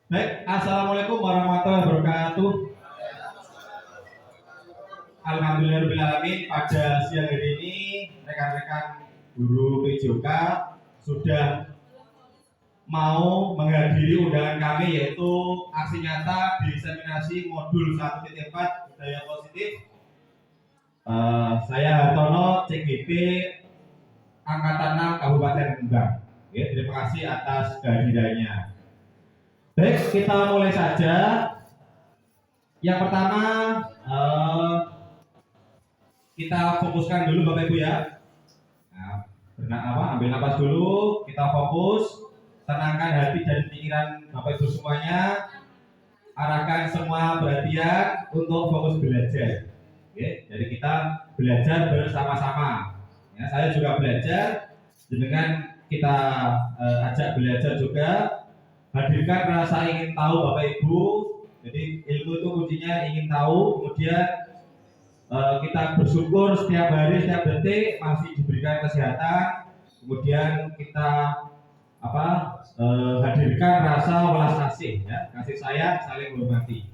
Baik, Assalamualaikum warahmatullahi wabarakatuh. Alhamdulillahirobbilalamin. Pada siang hari ini rekan-rekan guru PJK sudah mau menghadiri undangan kami, yaitu aksi nyata diseminasi modul 1.4 budaya positif. Saya Hartono, CGP Angkatan 6 Kabupaten Rembang. Terima kasih atas kehadirannya. Baik, kita mulai saja. Yang pertama, kita fokuskan dulu Bapak Ibu ya. Ambil napas dulu, kita fokus, tenangkan hati dan pikiran Bapak Ibu semuanya, arahkan semua perhatian untuk fokus belajar. Jadi kita belajar bersama-sama. Saya juga belajar, dengan kita ajak belajar juga. Hadirkan rasa ingin tahu Bapak Ibu. Jadi ilmu itu kuncinya ingin tahu. Kemudian kita bersyukur setiap hari, setiap detik masih diberikan kesehatan. Kemudian kita hadirkan rasa welas kasih, ya, kasih sayang, saling menghormati.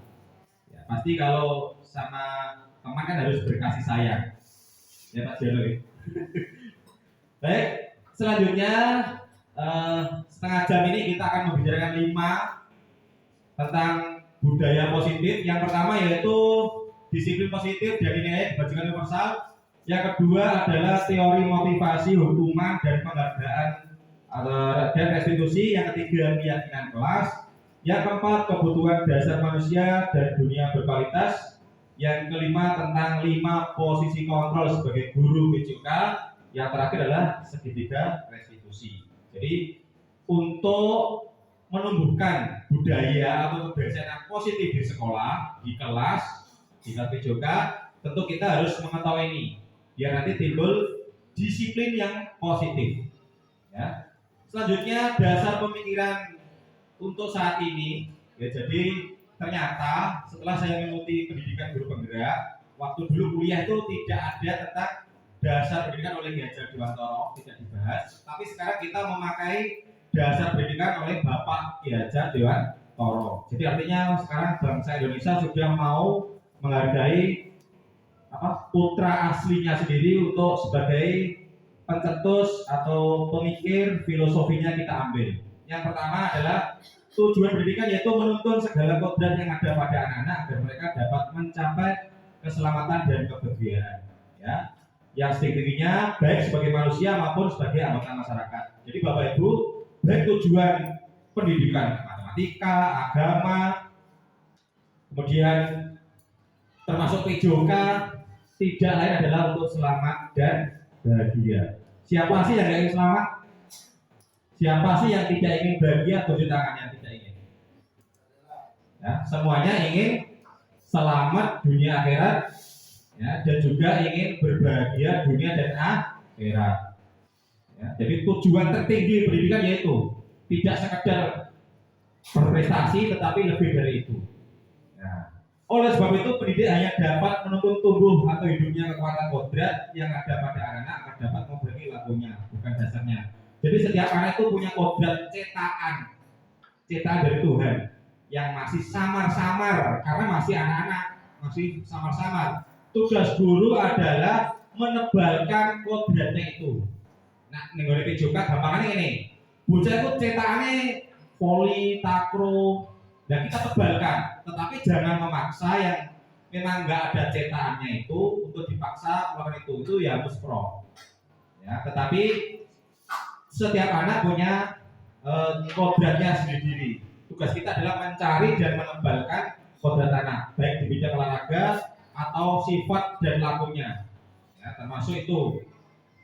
Ya, pasti kalau sama teman kan harus berkasih sayang, ya Pak Jono. Baik, selanjutnya setengah jam ini kita akan membicarakan 5 tentang budaya positif. Yang pertama yaitu disiplin positif dan nilai kebajikan universal. Yang kedua adalah teori motivasi, hukuman dan penghargaan dan restitusi. Yang ketiga keyakinan kelas. Yang keempat kebutuhan dasar manusia dan dunia berkualitas. Yang kelima tentang 5 posisi kontrol sebagai guru PJK. Yang terakhir adalah segitiga restitusi. Jadi untuk menumbuhkan budaya atau kebiasaan yang positif di sekolah, di kelas, di PJK, tentu kita harus mengetahui ini, biar nanti timbul disiplin yang positif. Ya. Selanjutnya dasar pemikiran untuk saat ini. Ya, jadi ternyata setelah saya mengikuti pendidikan guru penggerak, waktu dulu kuliah itu tidak ada tentang dasar pendidikan oleh Ki Hajar Dewantoro, tidak dibahas. Tapi sekarang kita memakai dasar pendidikan oleh Bapak Ki Hajar Dewantoro. Jadi artinya sekarang bangsa Indonesia sudah mau menghargai putra aslinya sendiri untuk sebagai pencetus atau pemikir, filosofinya kita ambil. Yang pertama adalah tujuan pendidikan yaitu menuntun segala kodrat yang ada pada anak-anak agar mereka dapat mencapai keselamatan dan kebahagiaan. Ya, yang setinggi-tingginya baik sebagai manusia maupun sebagai anggota masyarakat. Jadi Bapak Ibu, baik tujuan pendidikan matematika, agama, kemudian termasuk PJK, tidak lain adalah untuk selamat dan bahagia. Siapa sih yang ingin selamat? Siapa sih yang tidak ingin bahagia? Tunjuk tangan yang tidak ingin. Ya, semuanya ingin selamat dunia akhirat, ya, dan juga ingin berbahagia dunia dan akhirat. Ya, jadi tujuan tertinggi pendidikan yaitu tidak sekedar berprestasi, tetapi lebih dari itu. Ya. Oleh sebab itu pendidik hanya dapat menuntun tumbuh atau hidupnya kekuatan kodrat yang ada pada anak-anak agar dapat memberi lakunya, bukan dasarnya. Jadi setiap anak itu punya kodrat cetakan dari Tuhan yang masih samar-samar karena masih anak-anak, masih samar-samar. Tugas guru adalah menebalkan kodratnya itu. Nah, nenggone PJK gampangannya ini. Bocah itu cetakannya poli, takro, dan kita tebalkan. Tetapi jangan memaksa yang memang nggak ada cetakannya itu untuk dipaksa melakukan itu ya harus pro. Ya, tetapi setiap anak punya kodratnya sendiri. Tugas kita adalah mencari dan menebalkan kodrat anak, baik di bidang olahraga atau sifat dan lakunya. Ya, termasuk itu.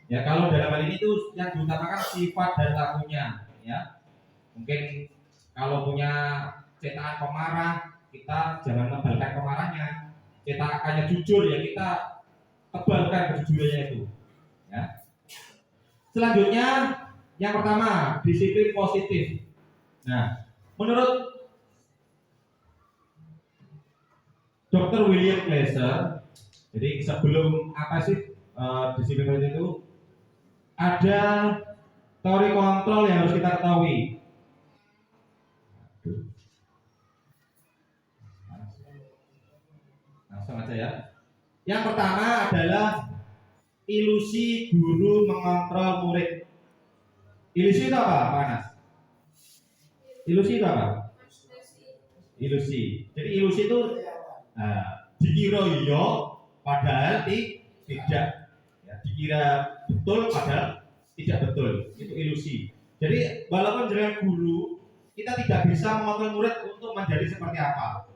Ya, kalau dalam hal ini itu yang diutamakan sifat dan lakunya. Ya, mungkin kalau punya cetakan pemarah, kita jangan menebalkan pemarahnya. Cetakannya jujur, ya kita tebalkan kejujurannya itu. Ya. Selanjutnya, yang pertama, disiplin positif. Nah, menurut Dr. William Glasser, jadi sebelum apa sih disiplin positif itu, ada teori kontrol yang harus kita ketahui. langsung aja ya. Yang pertama adalah ilusi guru mengontrol murid. Ilusi itu apa, Pak Anas? Ilusi itu apa? Ilusi. Jadi ilusi itu dikira iya padahal tidak. Ya, dikira betul padahal tidak betul. Itu ilusi. Jadi walaupun dengan guru, kita tidak bisa mengontrol murid untuk menjadi seperti apa.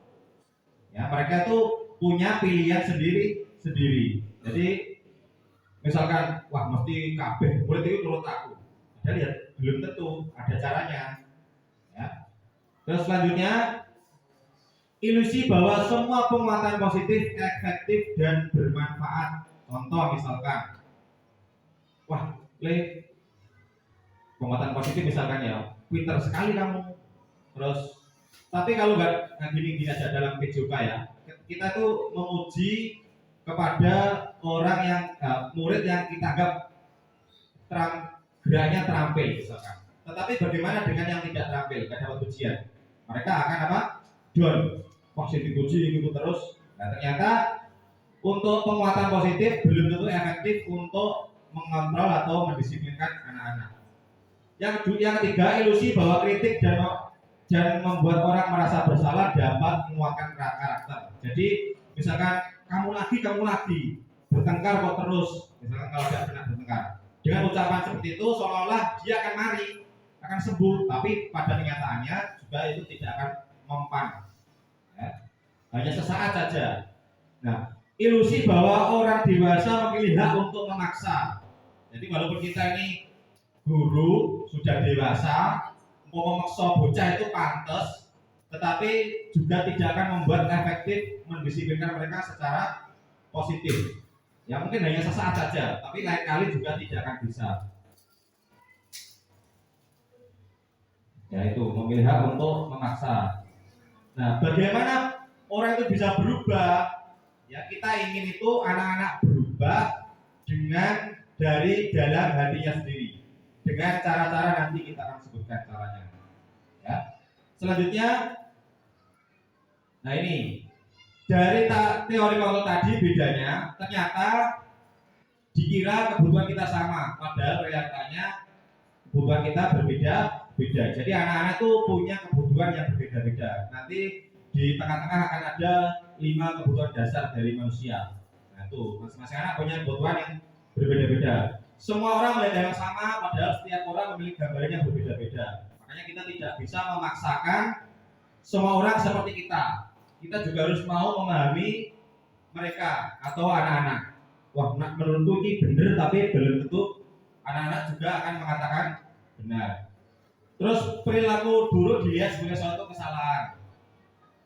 Ya, mereka itu punya pilihan sendiri. Jadi misalkan, wah mesti kabeh murid itu menurut aku. Padahal ya belum tentu, ada caranya. Ya. Terus selanjutnya, ilusi bahwa semua penguatan positif efektif dan bermanfaat. Contoh misalkan, wah, penguatan positif misalkan ya, pinter sekali kamu. Terus, tapi kalau nggak gini aja dalam PJK ya, kita tuh memuji kepada orang yang murid yang kita anggap geraknya terampil misalkan. Tetapi bagaimana dengan yang tidak terampil, gak dapat pujian? Mereka akan apa? Down. Wah, dipuji gitu terus. Nah, ternyata untuk penguatan positif belum tentu efektif untuk mengontrol atau mendisiplinkan anak-anak. Yang ketiga, ilusi bahwa kritik dan membuat orang merasa bersalah dapat menguatkan karakter. Jadi misalkan kamu lagi bertengkar kok terus, misalkan kalau tidak pernah bertengkar, dengan ucapan seperti itu seolah-olah dia akan akan sembuh, tapi pada kenyataannya juga itu tidak akan mempan, ya. Hanya sesaat saja. Nah, ilusi bahwa orang dewasa memilih hak untuk memaksa. Jadi walaupun kita ini guru sudah dewasa, mau memaksa bocah itu pantas, tetapi juga tidak akan membuat efektif mendisiplinkan mereka secara positif. Ya mungkin hanya sesaat saja, tapi lain kali juga tidak akan bisa. Yaitu memilih hak untuk memaksa. Nah, bagaimana orang itu bisa berubah? Ya, kita ingin itu anak-anak berubah dengan dari dalam hatinya sendiri. Dengan cara-cara nanti kita akan sebutkan caranya. Ya. Selanjutnya, nah ini dari teori kontrol tadi bedanya, ternyata dikira kebutuhan kita sama, padahal realitanya kebutuhan kita berbeda. Jadi anak-anak tuh punya kebutuhan yang berbeda-beda. Nanti di tengah-tengah akan ada 5 kebutuhan dasar dari manusia. Nah itu masing-masing anak punya kebutuhan yang berbeda-beda. Semua orang melihat yang sama, padahal setiap orang memiliki gambaran yang berbeda-beda. Makanya kita tidak bisa memaksakan semua orang seperti kita. Kita juga harus mau memahami mereka atau anak-anak. Wah, menurutku ini benar, tapi belum tentu anak-anak juga akan mengatakan benar. Terus perilaku buruk dilihat sebagai suatu kesalahan.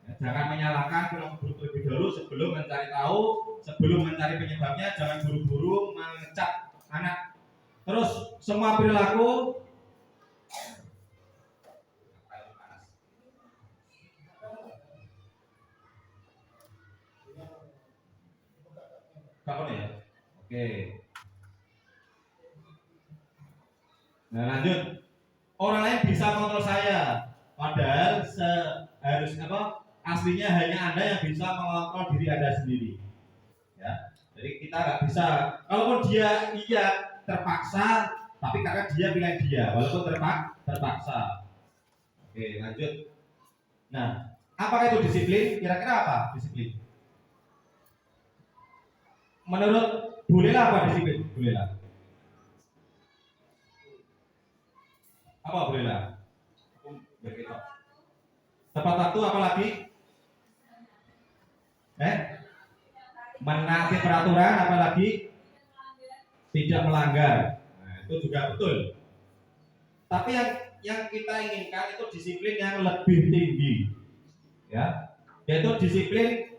Ya, jangan menyalahkan perilaku buruk terlebih dahulu sebelum mencari tahu, sebelum mencari penyebabnya. Jangan buru-buru mengecap anak. Terus semua perilaku kapan ya? Oke. Nah lanjut. Orang lain bisa mengontrol saya, padahal aslinya hanya Anda yang bisa mengontrol diri Anda sendiri. Ya, jadi kita nggak bisa. Kalaupun dia terpaksa, tapi karena dia pilihan dia, walaupun terpaksa. Oke, lanjut. Nah, apakah itu disiplin? Kira-kira apa disiplin? Menurut bolehlah apa disiplin? Bolehlah. Apa bolehlah? Tepat waktu apa lagi? Menaati peraturan apalagi tidak melanggar. Nah, itu juga betul. Tapi yang kita inginkan itu disiplin yang lebih tinggi. Ya, yaitu disiplin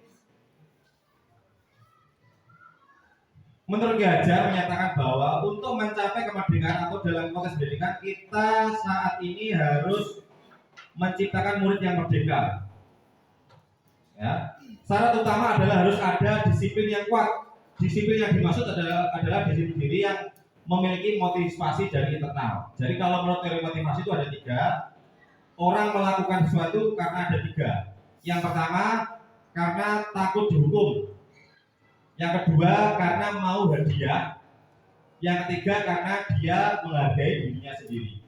menurut Ki Hajar menyatakan bahwa untuk mencapai kemerdekaan atau dalam konteks pendidikan kita saat ini harus menciptakan murid yang merdeka. Ya. Syarat utama adalah harus ada disiplin yang kuat. Disiplin yang dimaksud adalah disiplin diri yang memiliki motivasi dari internal. Jadi kalau menurut teori motivasi itu ada 3. Orang melakukan sesuatu karena ada 3. Yang pertama karena takut dihukum. Yang kedua karena mau hadiah. Yang ketiga karena dia menghargai dirinya sendiri.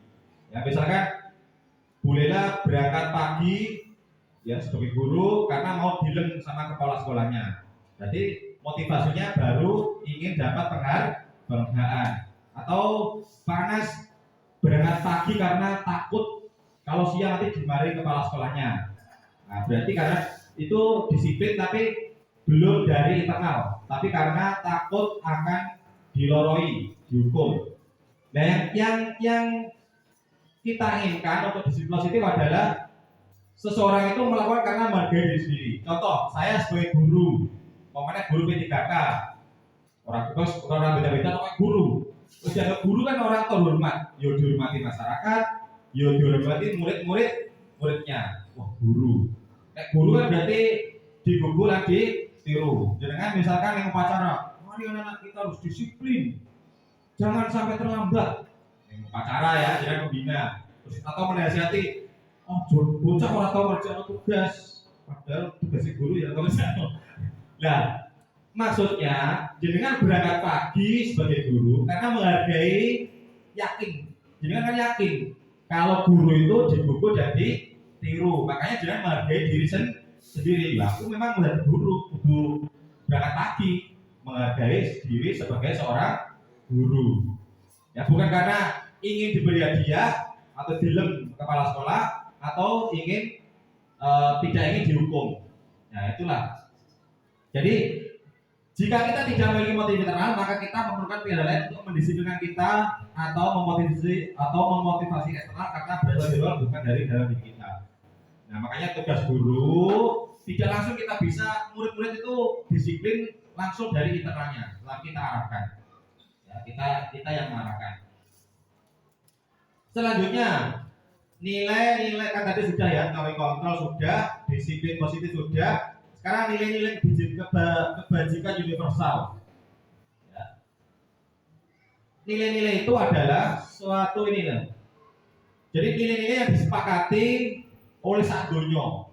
Ya, misalkan bolehlah berangkat pagi ya sebagai guru karena mau dilem sama kepala sekolahnya. Jadi motivasinya baru ingin dapat penghargaan. Atau panas berangkat pagi karena takut kalau siang nanti dimarahi kepala sekolahnya. Nah, berarti karena itu disiplin tapi belum dari internal, tapi karena takut akan diloroi, dihukum. Nah, yang kita inginkan untuk disiplin positif adalah seseorang itu melakukan karena menghargai diri sendiri. Contoh, saya sebagai guru, pokoknya guru P3K, orang beda-beda namanya guru. Terus yang guru kan orang terhormat, yo dihormati masyarakat, yo dihormati muridnya. Wah, guru. Guru kan berarti digugu lagi tiru. Jangan misalkan yang upacara, mari anak-anak kita harus disiplin, jangan sampai terlambat. Yang upacara ya, jangan membina. Terus atau menasihati, oh bocah orang tahu kerjaan tugas, padahal tugas guru ya tahu kerjaan. Nah, maksudnya jenengan berangkat pagi sebagai guru karena menghargai, yakin. Jenengan kan yakin kalau guru itu digugu jadi tiru, makanya jangan menghargai diri sendiri. Aku memang menjadi guru berangkat pagi, menghargai diri sebagai seorang guru. Ya bukan karena ingin diberi hadiah atau dilem kepala sekolah atau ingin tidak ingin dihukum. Nah itulah. Jadi jika kita tidak memiliki motif internal, maka kita memerlukan pihak lain untuk mendisiplinkan kita atau memotivasi eksternal karena berasal dari luar bukan dari dalam diri kita. Nah makanya tugas guru tidak langsung kita bisa, murid-murid itu disiplin langsung dari internalnya, tapi kita arahkan. Ya, kita yang mengarahkan. Selanjutnya nilai-nilai kan tadi sudah ya, teori kontrol sudah, disiplin positif sudah. Sekarang nilai-nilai kebajikan universal. Ya. Nilai-nilai itu adalah suatu ini loh. Jadi nilai-nilai yang disepakati oleh sak donya.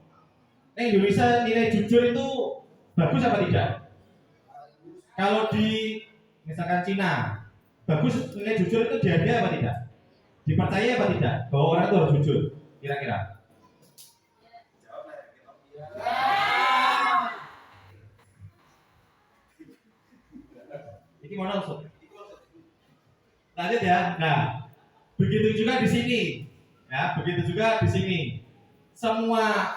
Indonesia nilai jujur itu bagus apa tidak? Kalau di misalkan Cina, bagus nilai jujur itu dihargai apa tidak? Dipercaya apa tidak? Bahwa orang itu harus jujur, kira-kira? Ini mana maksud? Lanjut ya. Nah, begitu juga di sini. Ya, begitu juga di sini. Semua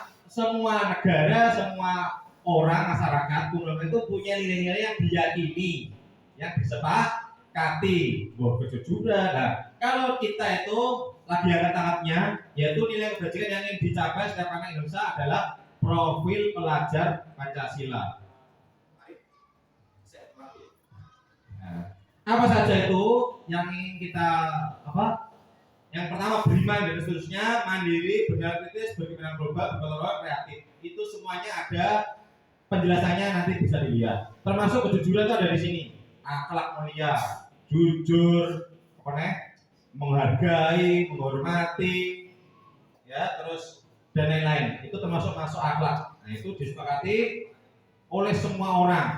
negara, semua orang masyarakat itu punya nilai-nilai yang diyakini, yang disepakati, bahwa kejujuran. Nah, kalau kita itu lagi angkat-angkatnya, yaitu nilai kebajikan yang ingin dicapai setiap anak Indonesia adalah profil pelajar Pancasila. Nah, apa saja itu yang ingin kita Yang pertama beriman dan seterusnya, mandiri, benar kritis, berkepentingan global, berpengalaman, kreatif. Itu semuanya ada penjelasannya, nanti bisa dilihat. Termasuk kejujuran itu ada di sini. Akhlak mulia, jujur, menghargai, menghormati, ya terus dan lain-lain. Itu termasuk masuk akhlak. Nah itu disepakati oleh semua orang.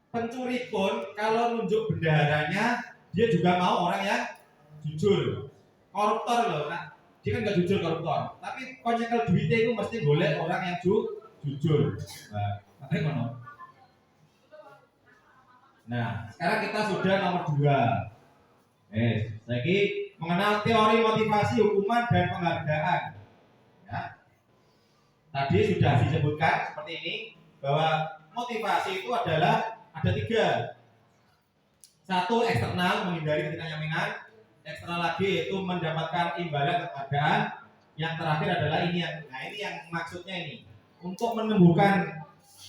Pencuri pun kalau nunjuk bendaharanya, dia juga mau orang yang jujur. Koruptor loh, nah dia kan nggak jujur koruptor, tapi konyekel duitnya itu mesti boleh orang yang jujur. Makanya mana? Nah, sekarang kita sudah nomor 2. Lagi mengenal teori motivasi, hukuman dan penghargaan. Ya. Tadi sudah disebutkan seperti ini bahwa motivasi itu adalah ada 3. 1 eksternal, menghindari ketidaknyamanan. Eksternal lagi yaitu mendapatkan imbalan penghargaan. Yang terakhir adalah ini yang maksudnya ini untuk menumbuhkan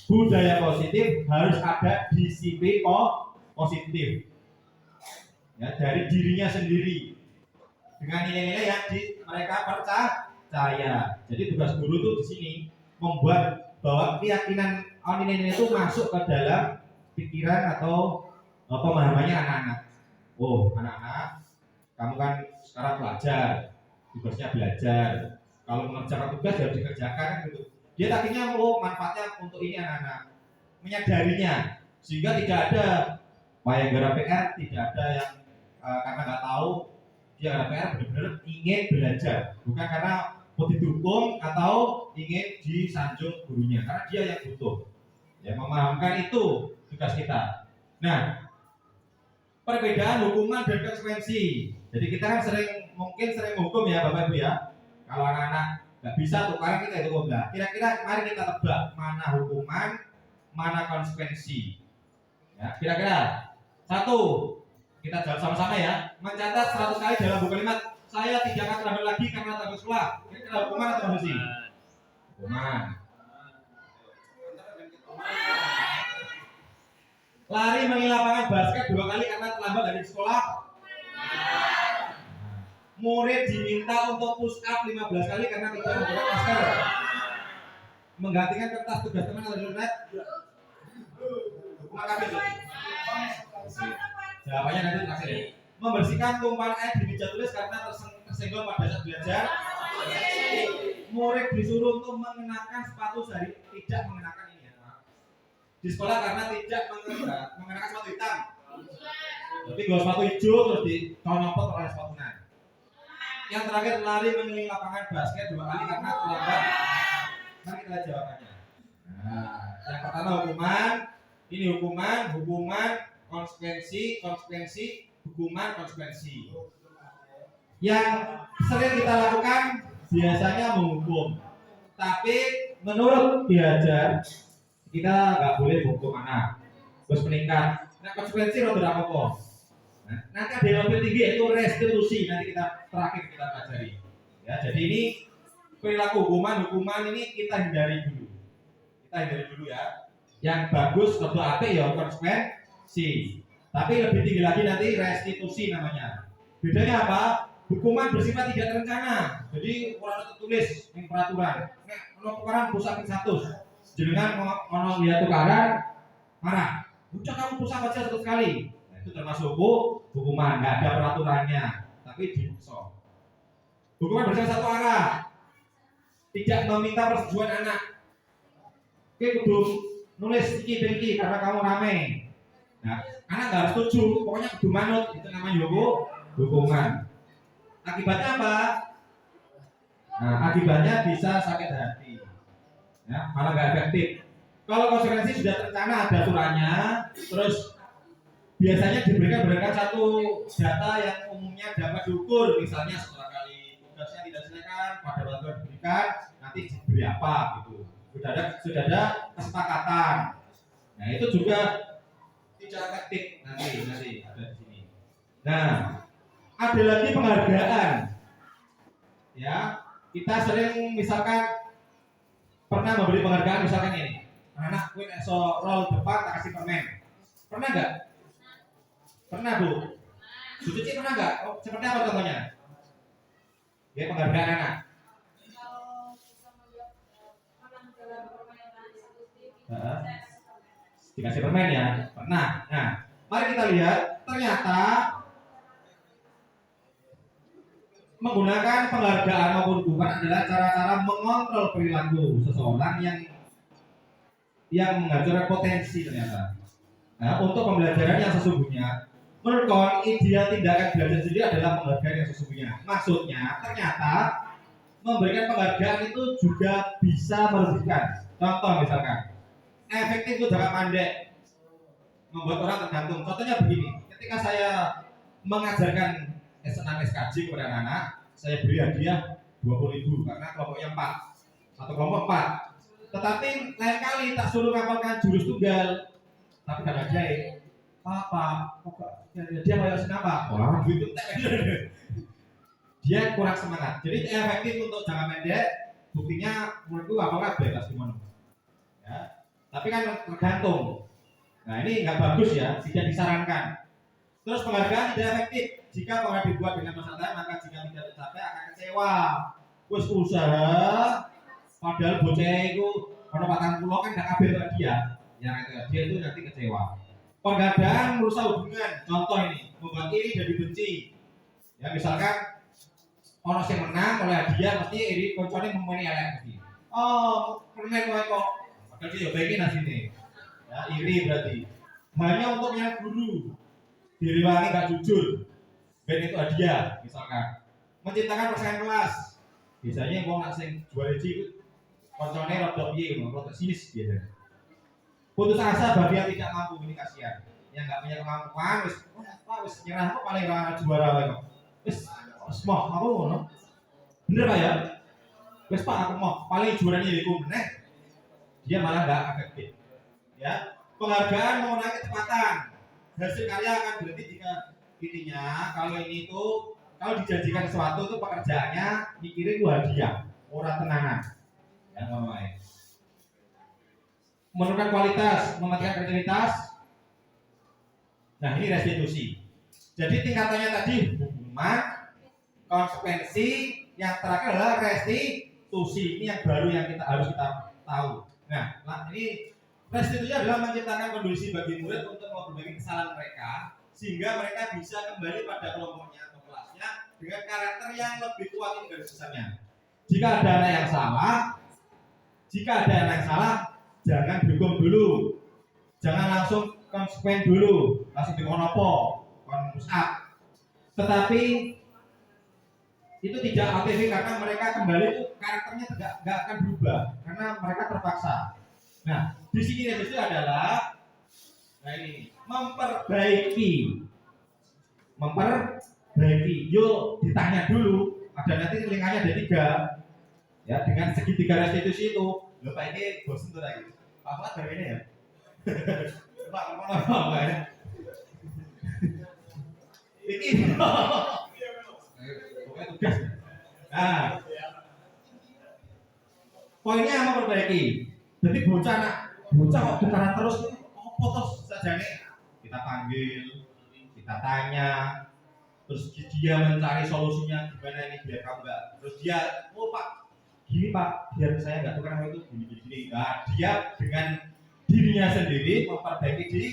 budaya positif harus ada disiplin positif ya, dari dirinya sendiri dengan nilai-nilai yang mereka percaya. Jadi tugas guru itu di sini membuat bahwa keyakinan nilai-nilai itu masuk ke dalam pikiran atau pemahamannya anak-anak. Oh, anak-anak, kamu kan sekarang belajar, tugasnya belajar. Kalau mengerjakan tugas harus dikerjakan gitu. Dia tadinya manfaatnya untuk ini anak-anak. menyadarinya, sehingga tidak ada yang gara PR, tidak ada yang karena nggak tahu dia gara PR, benar-benar ingin belajar, bukan karena mau didukung atau ingin disanjung gurunya, karena dia yang butuh. Ya, memahamkan itu tugas kita. Nah, perbedaan hukuman dan konsekuensi. Jadi kita kan mungkin sering menghukum ya Bapak Ibu ya. Kalau anak-anak nggak bisa tukaran kita itu enggak. Kira-kira mari kita tebak mana hukuman, mana konsekuensi. Ya, kira-kira satu, kita jawab sama-sama ya. Mencatat 100 kali dalam buku kalimat saya tidak akan terlambat lagi karena takut sekolah. Kira-kira hukuman atau konsekuensi? Hukuman. Lari mengelilingi lapangan basket 2 kali karena terlambat dari sekolah. Murid diminta untuk push up 15 kali karena tidak menggunakan masker. Menggantikan kertas tugas teman atau internet. Hukuman kami. Jawabannya nanti terakhir ya. Membersihkan tumpahan air di meja tulis karena tersenggol pada saat belajar. Murid disuruh untuk mengenakan sepatu sehari, tidak mengenakan ini ya, di sekolah karena tidak mengenakan sepatu hitam. Tapi kalau sepatu hijau terus diconopot oleh sepatunya. Yang terakhir lari mengelilingi lapangan basket 2 kali karena terlambat. Mari kita lihat jawabannya. Nah, yang pertama hukuman, ini hukuman, konsekuensi, hukuman, konsekuensi. Yang sering kita lakukan biasanya menghukum. Tapi menurut Piaget kita nggak boleh menghukum anak. Terus meningkat. Nah, konsekuensi roda apa? Nanti ada yang lebih tinggi yaitu restitusi, nanti kita terakhir kita pelajari. Ya, jadi ini perilaku hukuman ini kita hindari dulu. Ya. Yang bagus roda apik ya konsekuensi. Tapi lebih tinggi lagi nanti restitusi namanya. Bedanya apa? Hukuman bersifat tidak terencana. Jadi orang tertulis yang peraturan. Nek ono tukaran pusat 100. Jenengan ono lihat tukaran marah. Udah kamu pusat aja 100 kali. Nah, itu termasuk hukuman, nggak ada peraturannya, tapi dipaksa. Hukuman bersifat satu arah. Tidak meminta persetujuan anak. Oke, kudu nulis iki karena kamu rame. Nah, anak nggak harus setuju, pokoknya kudu manut, itu namanya hukuman. Akibatnya apa? Nah, akibatnya bisa sakit hati, ya, malah nggak efektif. Kalau konsekuensi sudah terencana, ada aturannya, terus biasanya diberikan satu data yang umumnya dapat diukur, misalnya setelah kali tugasnya tidak diselesaikan, pada waktu yang diberikan nanti diberi apa gitu. Sudah ada kesepakatan. Nah, itu juga tidak efektif nanti ada di sini. Nah, ada lagi penghargaan. Ya, kita sering misalkan pernah memberi penghargaan misalkan ini. Anak gue esok roll depan tak kasih permen. Pernah enggak? Pernah, Bu. Bu Cici pernah enggak? Oh, seperti apa contohnya? Ya, penghargaan anak. Dikasih permen ya? Pernah. Nah, mari kita lihat ternyata menggunakan penghargaan maupun hukuman adalah cara-cara mengontrol perilaku seseorang yang menghancurkan potensi ternyata. Nah, untuk pembelajaran yang sesungguhnya, menurut kawan, ideal tindakan belajar sendiri adalah penghargaan yang sesungguhnya. Maksudnya, ternyata memberikan penghargaan itu juga bisa merugikan. Contoh misalkan, efektif itu jangka pendek, membuat orang tergantung. Contohnya begini, ketika saya mengajarkan S6 SKJ kepada anak-anak, saya beri hadiah 20.000 karena kelompoknya 4, satu kelompok 4. Tetapi lain kali tak suruh ngapalkan jurus tunggal, tapi gak hadiah. Apa? Dia bayar kenapa? Wah, gitu. Dia kurang semangat. Jadi efektif untuk jangka pendek. Buktinya menurutku apakah bebas gimana? Ya. Tapi kan tergantung. Nah, ini nggak bagus ya, tidak disarankan. Terus penghargaan tidak efektif jika penghargaan dibuat dengan peserta, maka jika tidak tercapai akan kecewa. Wes usaha, padahal bocah itu kalau batang pulau kan nggak kabel ke dia, yang dia itu nanti kecewa. Penghargaan merusak hubungan. Contoh ini, membuat iri jadi benci. Ya misalkan orang yang menang oleh hadiah mesti iri, konconya mempunyai elek mesti. Oh, permen kok. Padahal dia baiknya nasi ini. Ya, iri berarti. Hanya untuk yang guru diriwangi nggak jujur, ben itu hadiah misalkan. Menciptakan persaingan kelas. Biasanya wong nak sing jual itu koncone rada piye ngono, rada sinis biasanya. Putus asa bagi yang tidak mampu, ini kasihan. Yang nggak punya kemampuan wis nyerah kok paling ora juara wae kok. Wis mau aku ngono. Bener Pak ya? Wis Pak aku mau paling juaranya iku meneh. Dia malah nggak efektif. Ya, penghargaan mengenai kecepatan. Hasil karya akan berhenti jika intinya kalau ini tuh kalau dijanjikan sesuatu itu pekerjaannya mikirin hadiah, ora tenangan. Ya, ngono wae. Menurunkan kualitas, mematikan kreativitas. Nah, ini restitusi. Jadi tingkatannya tadi hukuman, konsekuensi, yang terakhir adalah restitusi. Ini yang baru yang harus kita tahu. Nah, ini restitusi adalah menciptakan kondisi bagi murid untuk memperbaiki kesalahan mereka sehingga mereka bisa kembali pada kelompoknya atau kelasnya dengan karakter yang lebih kuat ini garis besarnya. Jika ada anak yang salah, jangan dihukum dulu, jangan langsung konsekuen dulu, langsung dimonopo, push up. Tetapi itu tidak ATV karena mereka kembali itu karakternya tidak akan berubah karena mereka terpaksa. Nah, di sini itu adalah ini memperbaiki. Yuk ditanya dulu. Ada nanti lingkarnya ada 3. Ya, dengan segitiga restitusi itu. Loh Pak ini bosen tuh lagi. Pak Fuad dari ini ya. Pak apa ya? Ini. Pokoknya tugas. Nah, poinnya memperbaiki. Jadi bocah kok getaran terus apa terus sajane kita panggil, kita tanya, terus dia mencari solusinya gimana ini biar kamu enggak. Terus dia, "Oh Pak, gini Pak, biar saya enggak tukar itu gini." Nah, dia dengan dirinya sendiri memperbaiki diri.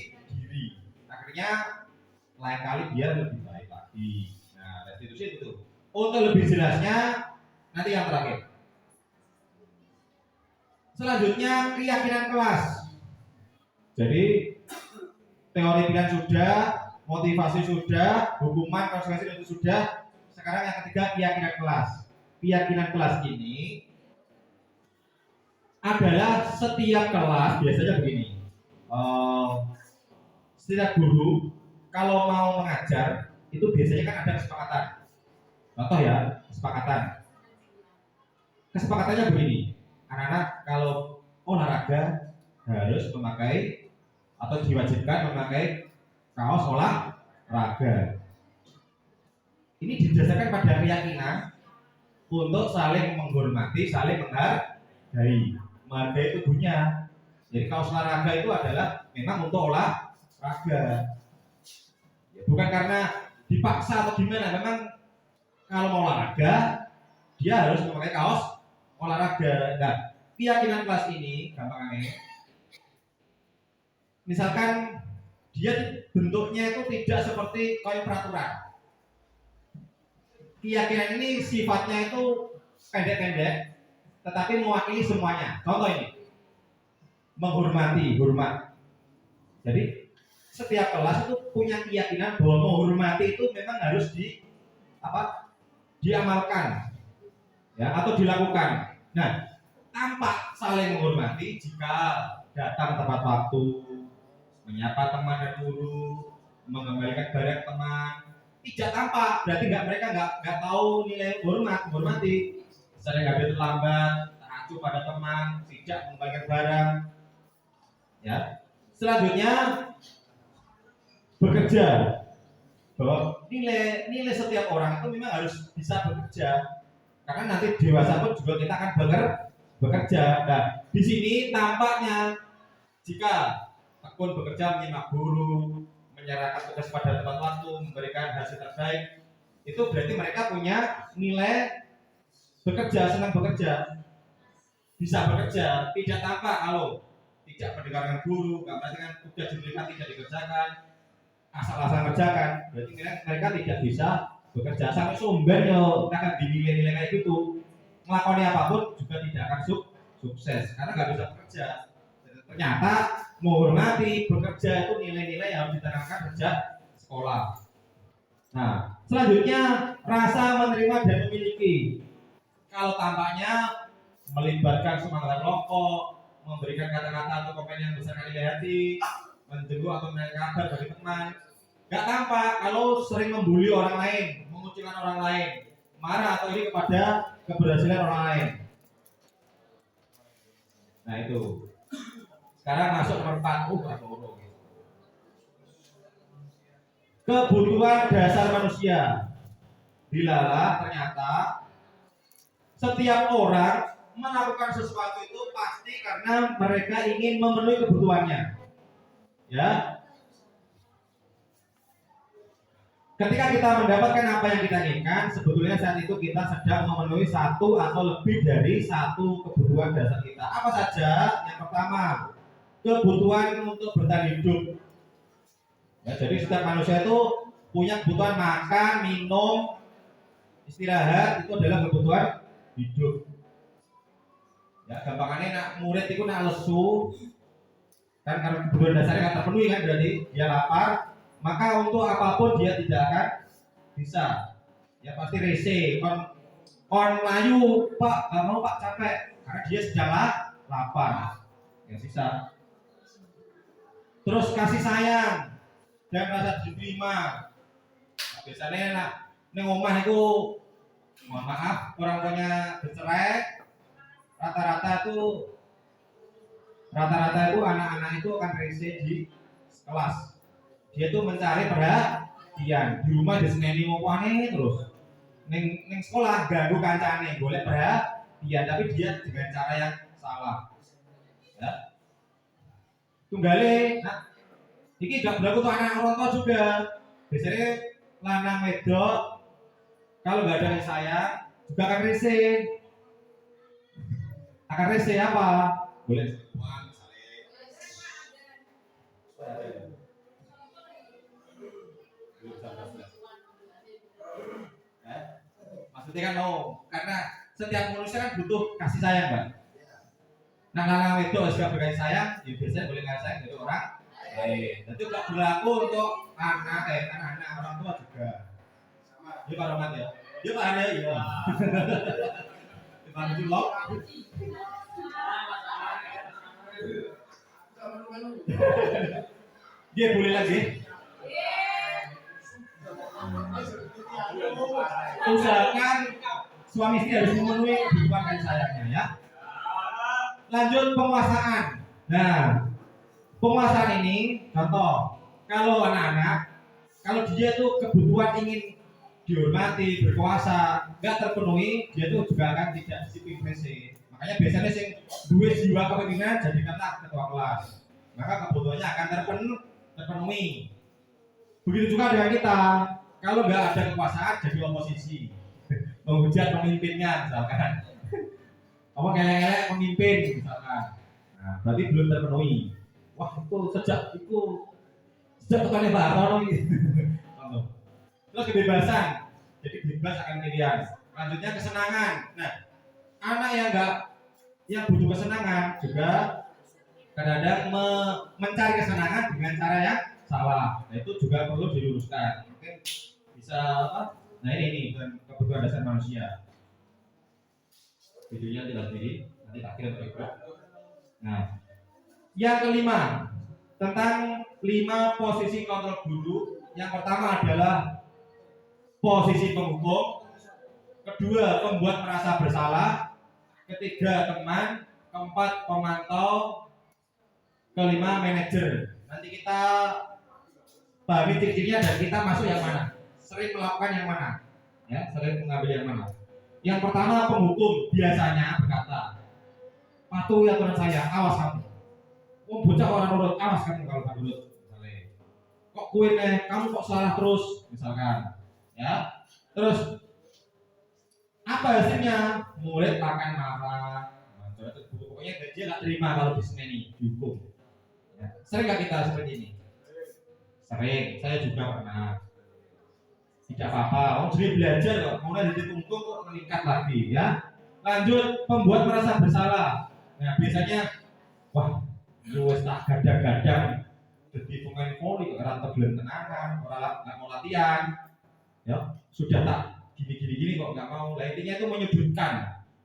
Akhirnya lain kali dia lebih baik lagi. Nah, restitusi itu. Untuk lebih jelasnya nanti yang terakhir. Selanjutnya keyakinan kelas. Jadi teori pilihan sudah, motivasi sudah, hukuman konsekuensi itu sudah. Sekarang yang ketiga keyakinan kelas. Keyakinan kelas ini adalah setiap kelas biasanya begini. Setiap guru kalau mau mengajar itu biasanya kan ada kesepakatan. Contoh ya, kesepakatannya begini. Anak-anak kalau olahraga harus memakai atau diwajibkan memakai kaos olahraga. Ini didasarkan pada keyakinan untuk saling menghormati, saling menghargai. Menghargai tubuhnya. Jadi kaos olahraga itu adalah memang untuk olahraga. Ya, bukan karena dipaksa atau gimana. Memang kalau mau olahraga dia harus memakai kaos olahraga. Nah, keyakinan kelas ini gampangnya misalkan dia bentuknya itu tidak seperti koin peraturan. Keyakinan ini sifatnya itu pendek-pendek tetapi mewakili semuanya. Contoh ini hormat. Jadi setiap kelas itu punya keyakinan bahwa menghormati itu memang harus diamalkan ya atau dilakukan. Nah, tampak saling menghormati jika datang tepat waktu, menyapa teman dan guru, mengembalikan barang teman. Tidak tampak, berarti mereka nggak tahu nilai menghormati. Sering hadir terlambat, teracu pada teman, tidak mengembalikan barang. Ya. Selanjutnya bekerja. Bahwa nilai setiap orang itu memang harus bisa bekerja. Karena nanti dewasa pun juga kita akan bekerja. Nah, di sini tampaknya jika tekun bekerja menyimak guru, menyerahkan tugas pada tepat waktu, memberikan hasil terbaik, itu berarti mereka punya nilai bekerja, senang bekerja, bisa bekerja. Tidak tampak kalau tidak mendengarkan guru, nggak perhatikan tugas diberikan tidak dikerjakan, asal-asalan kerjakan, berarti mereka tidak bisa bekerja. Sampai sumber yo akan dinilai-nilai kayak gitu, melakukan apapun juga tidak akan sukses karena nggak bisa bekerja. Ternyata menghormati, bekerja itu nilai-nilai yang harus ditanamkan sejak sekolah. Nah, selanjutnya rasa menerima dan memiliki. Kalau tampaknya melibatkan semangat kelompok, memberikan kata-kata atau komen yang bisa kali hati, menjenguk atau menanyakan kabar bagi teman. Gak tampak kalau sering membuli orang lain, mengucilkan orang lain, marah atau ini kepada keberhasilan orang lain. Nah itu. Sekarang masuk nomor 4. Kebutuhan dasar manusia. Dilalah ternyata setiap orang melakukan sesuatu itu pasti karena mereka ingin memenuhi kebutuhannya. Ya. Ketika kita mendapatkan apa yang kita inginkan, sebetulnya saat itu kita sedang memenuhi satu atau lebih dari satu kebutuhan dasar kita. Apa saja? Yang pertama, kebutuhan untuk bertahan hidup. Ya, jadi setiap manusia itu punya kebutuhan makan, minum, istirahat, itu adalah kebutuhan hidup. Ya, gampangannya nak murid itu nak lesu, kan karena kebutuhan dasarnya kan terpenuhi kan, berarti dia lapar, maka untuk apapun dia tidak akan bisa. Ya pasti rese, kon layu, Pak, gak mau Pak, capek, karena dia sedang lapar. Ya bisa. Terus kasih sayang dan rasa diterima. Nah, biasanya nak neng omah itu, mohon maaf, orang tuanya bercerai, rata-rata itu anak-anak itu akan rese di kelas. Dia tuh mencari perhatian. Di rumah diseneni ngopane terus. Neng sekolah ganggu kancane, boleh perhatian, tapi dia dengan cara yang salah. Ya. Tunggale, nah, ini gak berlaku untuk anak orang tua juga. Biasanya lanang wedok kalau nggak ada yang sayang juga akan rese. Akan rese apa? Boleh. Maksudnya kan karena setiap manusia kan butuh kasih sayang, Pak. Nah, lanang wedok juga berkasih sayang, ya biasanya boleh kasih sayang dari orang lain. Itu nggak berlaku untuk anak-anak orang tua juga. Dia Pak Romat ya. Dia Pak Anda ya. Pak Julok. Dia boleh lagi. Usahakan suami istri harus memenuhi kebutuhan kasih sayangnya ya. Lanjut penguasaan. Nah, penguasaan ini contoh, kalau anak-anak, kalau dia tuh kebutuhan ingin dihormati, berkuasa, nggak terpenuhi, dia tuh juga akan tidak disiplin prinsip. Makanya biasanya sing dua jiwa kepemimpinan jadikanlah ketua kelas. Maka kebutuhannya akan terpenuhi. Begitu juga dengan kita. Kalau nggak ada kekuasaan jadi oposisi, menghujat pemimpinnya misalkan. Apa kayak pemimpin misalkan. Nah, berarti belum terpenuhi. Wah, itu sejak tekannya Pak Hartono gitu. Terus kebebasan, jadi bebas akan pilihan. Lanjutnya kesenangan. Nah, anak yang butuh kesenangan juga kadang-kadang mencari kesenangan dengan cara yang salah. Nah, itu juga perlu diluruskan. Mungkin bisa apa? Nah ini kebutuhan dasar manusia. Videonya tidak sendiri, nanti tak kirim ke. Nah, yang kelima tentang 5 posisi kontrol guru. Yang pertama adalah posisi penghukum, kedua pembuat merasa bersalah, ketiga teman, keempat pemantau, kelima manajer. Nanti kita pahami ciri-cirinya dan kita masuk yang mana, sering melakukan yang mana, ya, sering mengambil yang mana. Yang pertama penghukum biasanya berkata, patuhi aturan saya, awas kamu. Bocah orang nurut, awas kamu kalau nggak nurut. Misalnya, kok kue kamu kok salah terus, misalkan, ya. Terus apa hasilnya? Murid akan marah. Pokoknya dia nggak terima kalau diseneni, dihukum. Ya. Sering nggak kita seperti ini? Sering, saya juga pernah. Tidak apa-apa, jadi belajar kok, kemudian jadi untung kok meningkat lagi ya. Lanjut, pembuat merasa bersalah. Nah biasanya, wah wis tak gadang-gadang jadi pemain voli kok ora tegelen tenanan, ora nggak mau latihan. Ya, sudah tak gini kok nggak mau. Nah, intinya itu menyudutkan.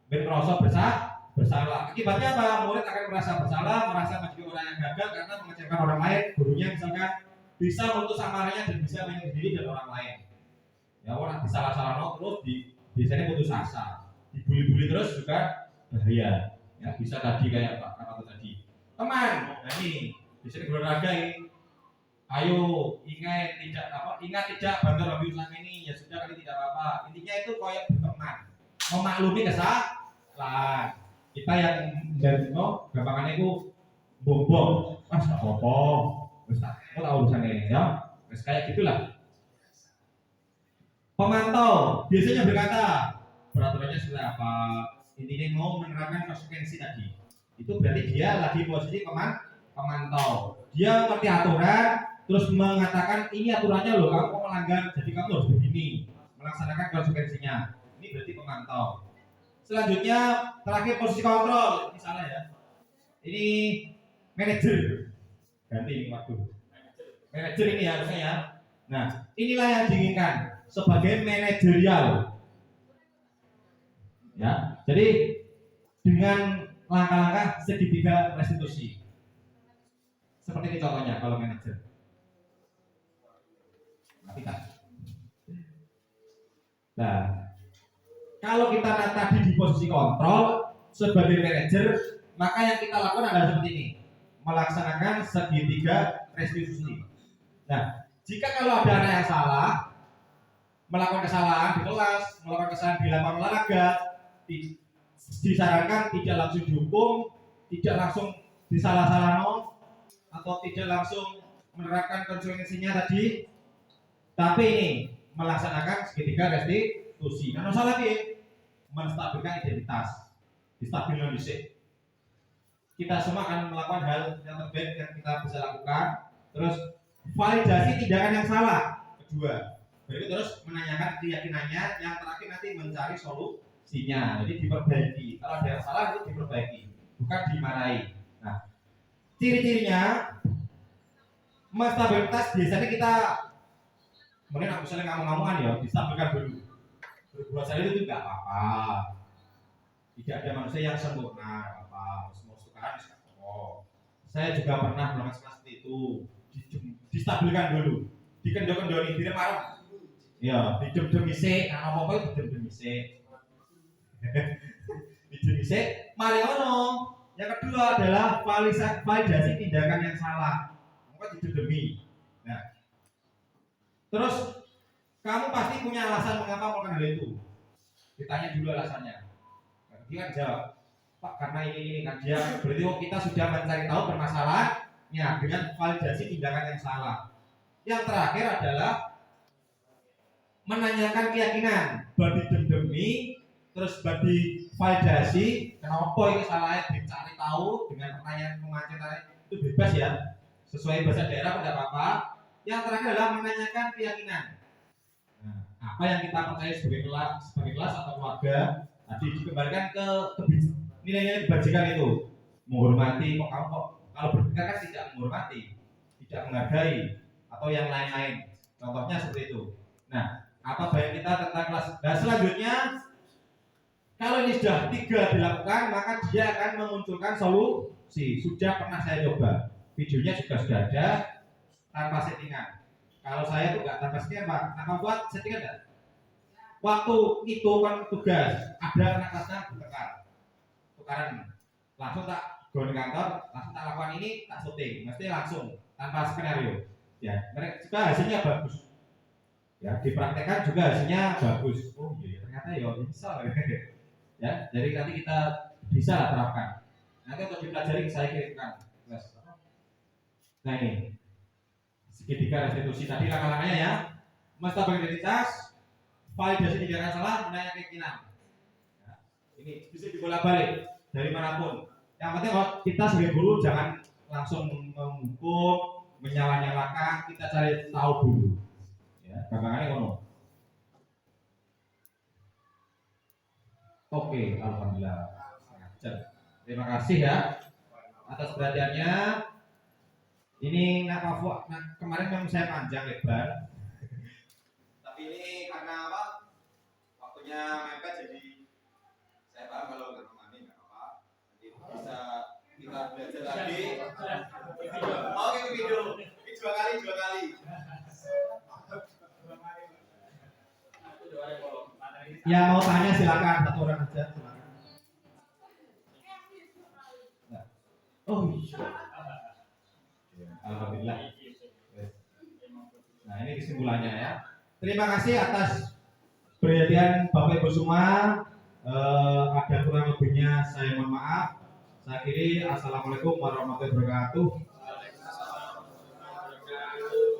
Ben merasa bersalah. Akibatnya apa? Murid akan merasa bersalah, merasa menjadi orang yang gagal karena mengecewakan orang lain. Gurunya misalkan bisa menuntut amarahnya dan bisa menyinggung diri dan orang lain. Ya, orang disalah-salah terus biasanya putus asa. Dibully-bully terus juga bahaya. Ya, bisa tadi kayak Pak kata tadi. Teman, nah ini bisa berolahraga ini. Ayo ingat tidak bantu Nabi Islam ini ya sudah kali tidak apa-apa. Intinya itu kayak berteman, memaklumi kesalahan. Kita yang gampangannya itu bombong, mas tak apa, mas tak urusan ini ya, mas kayak gitulah. Pemantau biasanya berkata peraturannya seperti apa. Intinya mau menerapkan konsekuensi tadi. Itu berarti dia lagi posisi pemantau. Dia mengerti aturan, terus mengatakan ini aturannya loh, kamu melanggar, jadi kamu harus begini, melaksanakan konsekuensinya. Ini berarti pemantau. Selanjutnya terakhir posisi kontrol. Ini salah ya. Ini manajer. Ganti ini waktu. Manajer ini harusnya ya. Nah, inilah yang diinginkan sebagai manajerial. Ya, jadi dengan langkah-langkah segitiga restitusi. Seperti ini contohnya kalau manajer. Nah, kalau kita tadi di posisi kontrol sebagai manajer, maka yang kita lakukan adalah seperti ini, melaksanakan segitiga restitusi. Nah, jika kalau ada anak yang salah, melakukan kesalahan di kelas, melakukan kesalahan di lapangan olahraga, disarankan tidak langsung dihukum, tidak langsung disalah-salahkan, atau tidak langsung menerapkan konsekuensinya tadi, tapi ini melaksanakan segitiga restitusi. Nah, salah lagi menstabilkan identitas, distabilkan dhisik. Kita semua akan melakukan hal yang terbaik yang kita bisa lakukan. Terus validasi tindakan yang salah kedua. Berikut terus menanyakan keyakinannya. Yang terakhir nanti mencari solusinya. Jadi diperbaiki. Kalau ada yang salah itu diperbaiki, bukan dimarahi. Nah, ciri-cirinya stabilitas biasanya kita mungkin misalnya ngomong-ngomongan ya distabilkan dulu. Berbuat salah itu tidak apa-apa. Tidak ada manusia yang sempurna apa. Semua tukaran saya juga pernah melakukan seperti itu. Distabilkan dulu. Dikendor-kendori diri marah. Ya, dijem-jem isik, ana apa-apa itu dijem-jem isik. Dijem isik, mari ono. Yang kedua adalah validasi tindakan yang salah. Maka dijem-jemi. Nah, terus kamu pasti punya alasan mengapa melakukan hal itu. Ditanya dulu alasannya. Dia kan jawab, Pak karena ini kan dia berarti kita sudah mencari tahu permasalahannya dengan validasi tindakan yang salah. Yang terakhir adalah menanyakan keyakinan, badi demi terus badi validasi kenapa ini salahnya dicari tahu dengan pertanyaan pemancing itu bebas ya, sesuai bahasa daerah tidak apa-apa. Yang terakhir adalah menanyakan keyakinan. Nah, apa yang kita percaya sebagai kelas atau keluarga tadi dikembalikan ke nilai-nilai kebajikan itu, menghormati. Kok kamu kalau berpikir kan tidak menghormati, tidak menghargai atau yang lain-lain. Contohnya seperti itu. Nah, apa bayang kita tentang kelas? Dan selanjutnya, kalau ini sudah 3 dilakukan, maka dia akan memunculkan solusi. Sudah pernah saya coba, videonya juga sudah ada tanpa settingan. Kalau saya tuh nggak tanpa settingan, Pak. Tanpa buat settingan enggak? Waktu itu kan tugas, ada anak kelasnya bertengkar, tukaran, langsung tak go di kantor, langsung tak lakukan ini, tak syuting, mesti langsung tanpa skenario. Ya, mereka juga hasilnya bagus. Ya, dipraktekkan juga hasilnya bagus. Oh iya, ternyata ya bisa. Ya, jadi nanti kita bisa lah terapkan. Nanti untuk dipelajari saya kirimkan. Nah ini segitiga restitusi tadi langkah-langkahnya ya. Menstabilkan identitas, validasi tindakan salah, menanya keyakinan. Ya, ini bisa dibolak-balik dari manapun. Yang penting kita sebagai guru jangan langsung menghukum, menyala-nyalakan, kita cari tahu dulu. Ya, gampangannya ngono. Oke, alhamdulillah. Terima kasih ya atas perhatiannya. Ini kemarin memang saya panjang lebar, tapi ini karena apa? Waktunya mepet, jadi saya paham kalau nggak memahami nggak apa-apa. Nanti bisa kita belajar lagi. Oke, video. Ini dua kali. Ya mau tanya silakan, satu orang aja silakan. Oh iya. Alhamdulillah. Nah ini kesimpulannya ya. Terima kasih atas perhatian Bapak Ibu semua. Ada kurang lebihnya saya mohon maaf. Saya akhiri. Assalamualaikum warahmatullahi wabarakatuh.